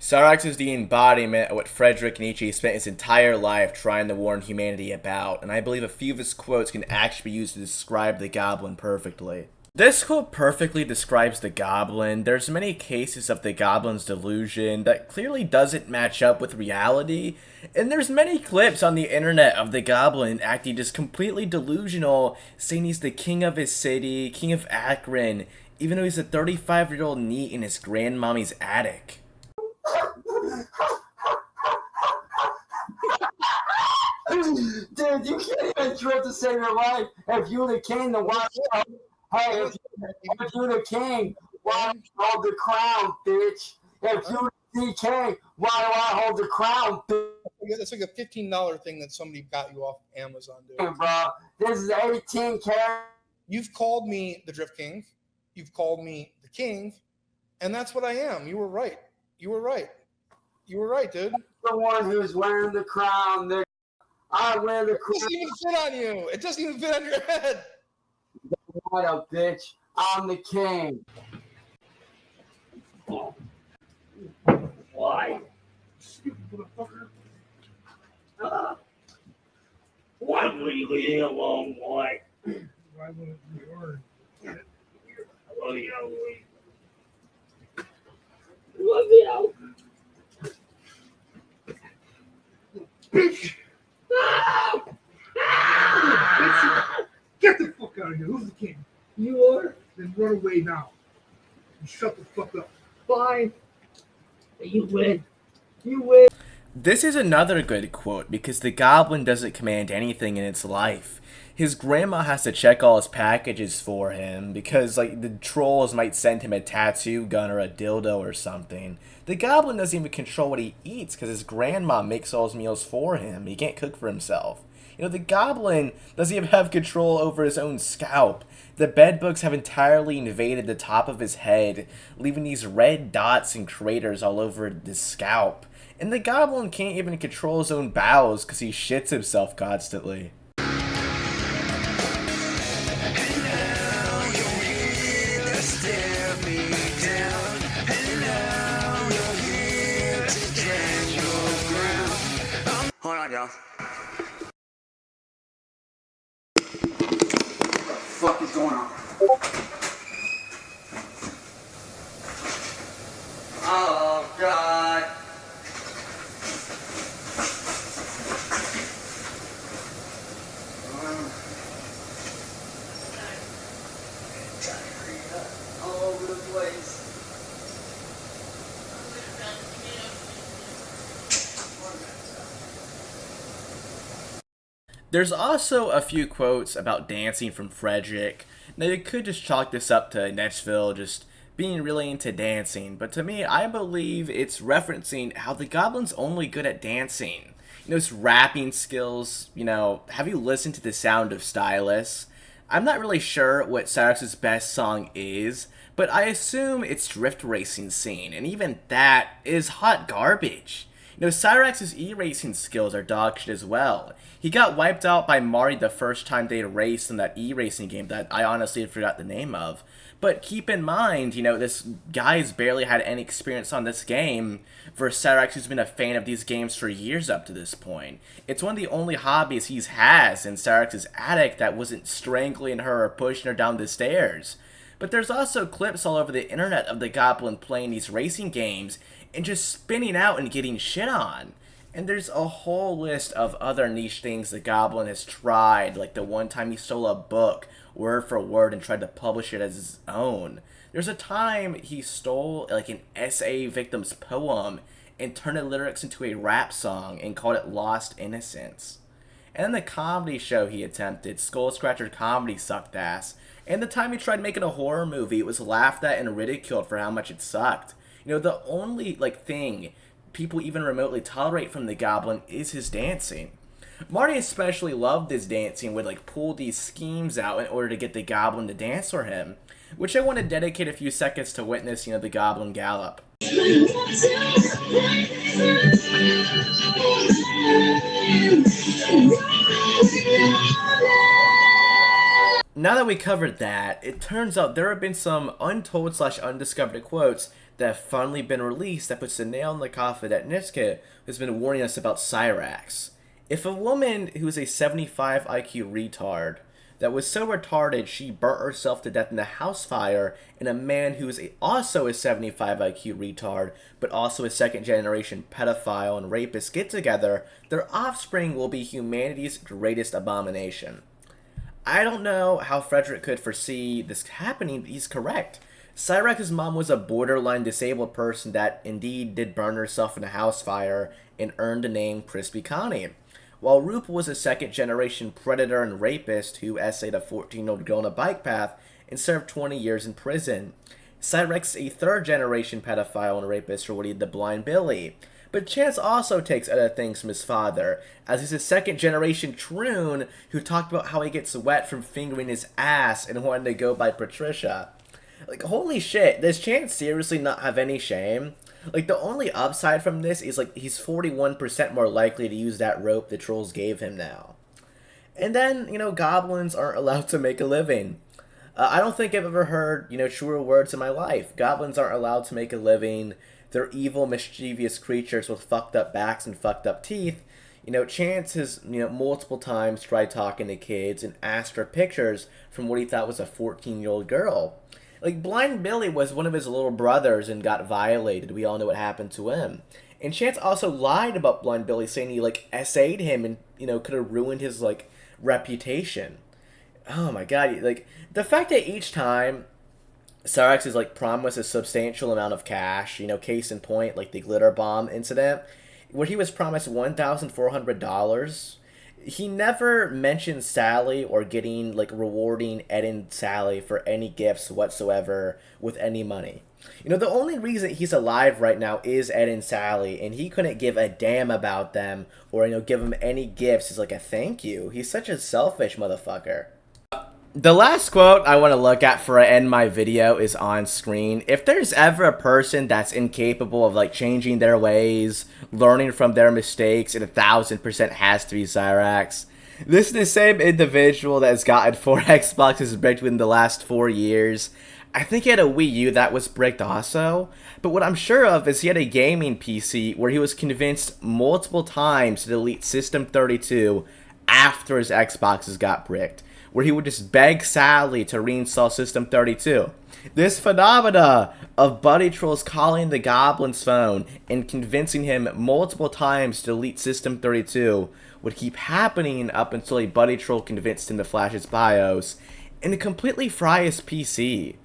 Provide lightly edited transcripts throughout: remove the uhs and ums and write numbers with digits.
Cyraxx is the embodiment of what Friedrich Nietzsche spent his entire life trying to warn humanity about, and I believe a few of his quotes can actually be used to describe the goblin perfectly. This quote perfectly describes the goblin. There's many cases of the goblin's delusion that clearly doesn't match up with reality, and there's many clips on the internet of the goblin acting just completely delusional, saying he's the king of his city, king of Akron, even though he's a 35-year-old NEET in his grandmommy's attic. Dude, you can't even drill to save your life. If you the king, then why? Hey, if you the king, why hold the crown, bitch? If you the king, why do I hold the crown, bitch? That's like a $15 thing that somebody got you off Amazon, dude. Hey, bro, this is 18K. You've called me the Drift King. You've called me the king. And that's what I am. You were right. You were right. You were right, dude. The one who's wearing the crown. I wear the crown. It doesn't even fit on you. It doesn't even fit on your head. What up, bitch? I'm the king. Why? Stupid motherfucker. Why would you leave me alone? Why? Why would you learn? I love you. Love you. Bitch! Get the fuck out of here. Who's the king? You are? Then run away now. And shut the fuck up. Fine. You win. You win. This is another good quote because the goblin doesn't command anything in its life. His grandma has to check all his packages for him because, like, the trolls might send him a tattoo gun or a dildo or something. The goblin doesn't even control what he eats because his grandma makes all his meals for him. He can't cook for himself. You know, the goblin doesn't even have control over his own scalp. The bedbugs have entirely invaded the top of his head, leaving these red dots and craters all over his scalp. And the goblin can't even control his own bowels because he shits himself constantly. Hold on, y'all. What the fuck is going on? Oh, God. All over the place. There's also a few quotes about dancing from Friedrich. Now you could just chalk this up to Nietzsche just being really into dancing, but to me, I believe it's referencing how the goblin's only good at dancing. You know, his rapping skills, you know, have you listened to the Sound of Stylus? I'm not really sure what Cyraxx's best song is, but I assume it's Drift Racing Scene, and even that is hot garbage. You know, Cyraxx's e-racing skills are dog shit as well. He got wiped out by Marty the first time they raced in that e-racing game that I honestly forgot the name of. But keep in mind, you know, this guy's barely had any experience on this game versus Cyraxx, who's been a fan of these games for years up to this point. It's one of the only hobbies he has in Cyraxx's attic that wasn't strangling her or pushing her down the stairs. But there's also clips all over the internet of the goblin playing these racing games and just spinning out and getting shit on. And there's a whole list of other niche things the goblin has tried, like the one time he stole a book word for word and tried to publish it as his own. There's a time he stole like an SA victim's poem and turned the lyrics into a rap song and called it Lost Innocence. And then the comedy show he attempted, Skull Scratcher Comedy, sucked ass. And the time he tried making a horror movie, it was laughed at and ridiculed for how much it sucked. You know, the only thing people even remotely tolerate from the goblin is his dancing. Marty especially loved his dancing, would pull these schemes out in order to get the goblin to dance for him, which I want to dedicate a few seconds to witness, you know, the goblin gallop. Now that we covered that, it turns out there have been some untold / undiscovered quotes that have finally been released that puts the nail in the coffin that Nietzsche has been warning us about Cyraxx. If a woman who is a 75 IQ retard that was so retarded she burnt herself to death in a house fire, and a man who is also a 75 IQ retard but also a second generation pedophile and rapist get together, their offspring will be humanity's greatest abomination. I don't know how Frederick could foresee this happening, but he's correct. Cyraxx's mom was a borderline disabled person that indeed did burn herself in a house fire and earned the name Crispy Connie, while Roop was a second generation predator and rapist who essayed a 14-year-old girl on a bike path and served 20 years in prison. Cyraxx is a third generation pedophile and rapist for what he did to Blind Billy. But Chance also takes other things from his father, as he's a second generation troon who talked about how he gets wet from fingering his ass and wanted to go by Patricia. Like, holy shit, does Chance seriously not have any shame? Like, the only upside from this is, like, he's 41% more likely to use that rope the trolls gave him now. And then, goblins aren't allowed to make a living. I don't think I've ever heard, truer words in my life. Goblins aren't allowed to make a living. They're evil, mischievous creatures with fucked up backs and fucked up teeth. Chance has, multiple times tried talking to kids and asked for pictures from what he thought was a 14-year-old girl. Like, Blind Billy was one of his little brothers and got violated. We all know what happened to him. And Chance also lied about Blind Billy, saying he, essayed him and, could have ruined his, reputation. Oh my god, the fact that each time Cyraxx is, promised a substantial amount of cash, case in point, the glitter bomb incident, where he was promised $1,400, he never mentioned Sally or getting, rewarding Ed and Sally for any gifts whatsoever with any money. The only reason he's alive right now is Ed and Sally, and he couldn't give a damn about them or, give them any gifts as, a thank you. He's such a selfish motherfucker. The last quote I want to look at for end my video is on screen. If there's ever a person that's incapable of changing their ways, learning from their mistakes, it 1000% has to be Cyraxx. This is the same individual that has gotten 4 Xboxes bricked within the last 4 years. I think he had a Wii U that was bricked also, but what I'm sure of is he had a gaming PC where he was convinced multiple times to delete System 32 after his Xboxes got bricked, where he would just beg Sally to reinstall System 32. This phenomena of buddy trolls calling the goblin's phone and convincing him multiple times to delete System 32 would keep happening up until a buddy troll convinced him to flash his BIOS and to completely fry his PC.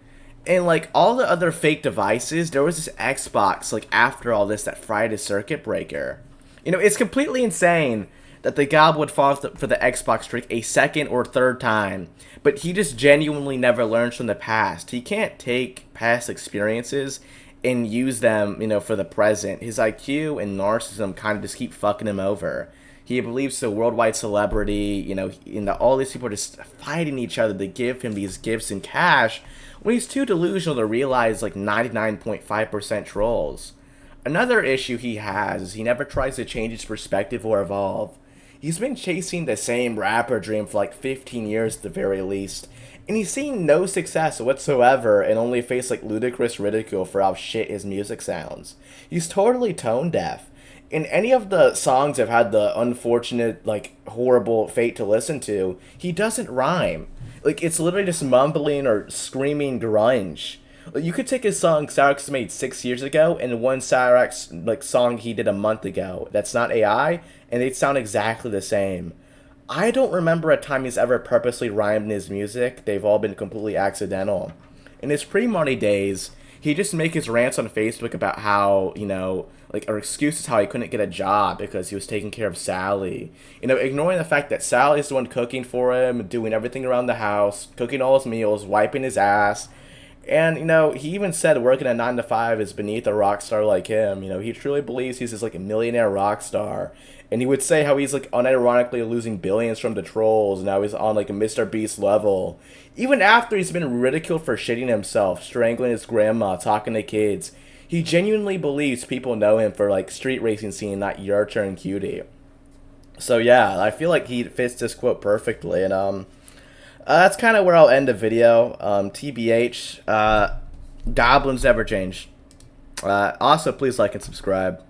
And all the other fake devices, there was this Xbox after all this that fried his circuit breaker. It's completely insane that the gob would fall for the Xbox trick a second or third time, but he just genuinely never learns from the past. He can't take past experiences and use them, for the present. His IQ and narcissism kind of just keep fucking him over. He believes the worldwide celebrity, and all these people are just fighting each other to give him these gifts and cash, when he's too delusional to realize 99.5% trolls. Another issue he has is he never tries to change his perspective or evolve. He's been chasing the same rapper dream for 15 years at the very least, and he's seen no success whatsoever and only faced ludicrous ridicule for how shit his music sounds. He's totally tone deaf. In any of the songs I've had the unfortunate, horrible fate to listen to, he doesn't rhyme. It's literally just mumbling or screaming grunge. You could take a song Cyraxx made 6 years ago and one Cyraxx song he did a month ago that's not AI, and they'd sound exactly the same. I don't remember a time he's ever purposely rhymed in his music. They've all been completely accidental. In his pre-money days, he'd just make his rants on Facebook about how, or excuses how he couldn't get a job because he was taking care of Sally. Ignoring the fact that Sally's the one cooking for him, doing everything around the house, cooking all his meals, wiping his ass. And, he even said working a 9 to 5 is beneath a rock star like him. He truly believes he's just a millionaire rock star. And he would say how he's unironically losing billions from the trolls. Now he's on a Mr. Beast level. Even after he's been ridiculed for shitting himself, strangling his grandma, talking to kids, he genuinely believes people know him for street racing scene, not your turn cutie. So yeah, I feel he fits this quote perfectly. And That's kind of where I'll end the video. TBH, goblins never change. Also, please like and subscribe.